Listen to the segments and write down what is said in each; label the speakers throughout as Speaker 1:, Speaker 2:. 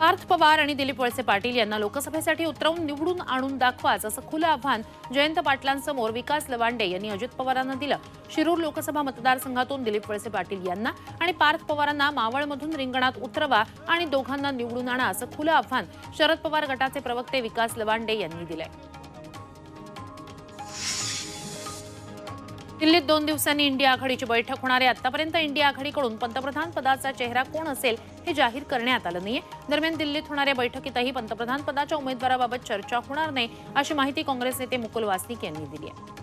Speaker 1: पार्थ पवार आणि दिलीप वळसे पाटील यांना लोकसभेसाठी उतरवून निवडून आणून दाखवाच असं खुलं आव्हान जयंत पाटलांसमोर विकास लवांडे यांनी अजित पवारांना दिलं। शिरूर लोकसभा मतदारसंघातून दिलीप वळसे पाटील यांना आणि पार्थ पवारांना मावळमधून रिंगणात उतरवा आणि दोघांना निवडून आणा असं खुलं आव्हान शरद पवार गटाचे प्रवक्ते विकास लवांडे यांनी दिलंय। दिल्लीत 2 दिवसांनी इंडिया आघाडीची बैठक होणार आहे। आतापर्यंत इंडिया आघाडीकडून पंतप्रधान पदाचा चेहरा कोण असेल हे जाहीर करण्यात आलं नाहीये। दरम्यान दिल्लीत होणाऱ्या बैठकीतही पंतप्रधान पदाच्या उमेदवाराबाबत चर्चा होणार नाही अशी माहिती काँग्रेस नेते मुकुल वासनिक यांनी दिली आहे।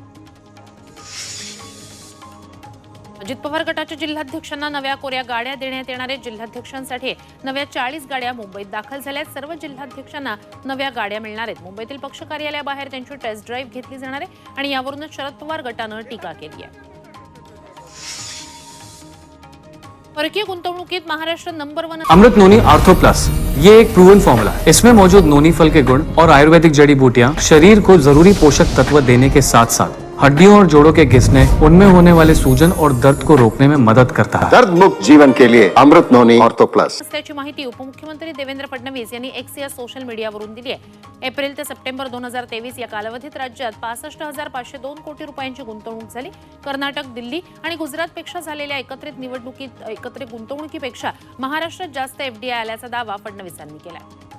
Speaker 1: अजित पवार गटाच्या जिल्हाध्यक्षांना नव्या कोऱ्या गाड्या देण्यात येणार आहेत। जिल्हाध्यक्षांसाठी नव्या 40 गाड्या मुंबईत दाखल झाल्या आहेत। सर्व जिल्हाध्यक्षांना नव्या गाड्या मिळणार आहेत। मुंबईतील पक्ष कार्यालयाबाहेर त्यांची टेस्ट ड्राईव्ह घेतली जाणार आहे आणि यावरूनच शरद पवार गटानं टीका केली आहे। परकीय गुंतवणुकीत महाराष्ट्र नंबर 1।
Speaker 2: अमृत नोनी आर्थो प्लस, ये एक प्रूवन फॉर्मूला है। इसमें मौजूद नोनी फल के गुण और आयुर्वेदिक जड़ी बूटियां शरीर को जरूरी पोषक तत्व देने के साथ साथ हड्डियों और जोड़ों के घिसने, उनमें होने वाले सूजन और दर्द को रोकने में मदद करता है।
Speaker 3: दर्द मुक्त जीवन के लिए अमृत नोनी ऑर्थो प्लस।
Speaker 1: त्याची माहिती उपमुख्यमंत्री देवेंद्र फडणवीस यांनी एक्स या सोशल मीडियावरून दिली आहे। एप्रिल ते सप्टेंबर 2023 या कालावधीत राज्यात 65,502 कोटी रुपयांची गुंतवणूक झाली। कर्नाटक, दिल्ली आणि गुजरातपेक्षा झालेल्या एकत्रित गुंतवणुकीपेक्षा महाराष्ट्रात जास्त एफडीआय आल्याचा दावा फडणवीसांनी केलाय।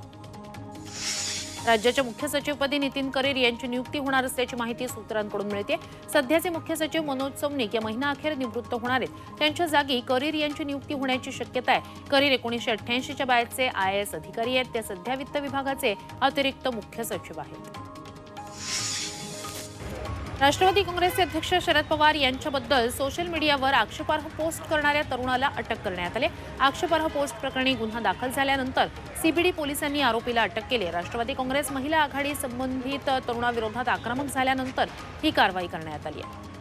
Speaker 1: राज्याच्या मुख्य सचिवपदी नितीन करीर यांची नियुक्ती होणार असल्याची माहिती सूत्रांकडून मिळते। सध्याचे मुख्य सचिव मनोज सोमनिक या महिनाअखेर निवृत्त होणार आहेत। त्यांच्या जागी करीर यांची नियुक्ती होण्याची शक्यता आहे। करीर 1988 च्या बॅचचे IAS अधिकारी आहेत। ते सध्या वित्त विभागाचे अतिरिक्त मुख्य सचिव आहेत। राष्ट्रवादी काँग्रेसचे अध्यक्ष शरद पवार यांच्याबद्दल सोशल मीडियावर आक्षेपार्ह पोस्ट करणाऱ्या तरुणाला अटक करण्यात आली। आक्षेपार्ह पोस्ट प्रकरणी गुन्हा दाखल झाल्यानंतर CBD पोलिसांनी आरोपीला अटक केली। राष्ट्रवादी काँग्रेस महिला आघाडी संबंधित तरुणाविरोधात आक्रमक झाल्यानंतर ही कारवाई करण्यात आली आहे।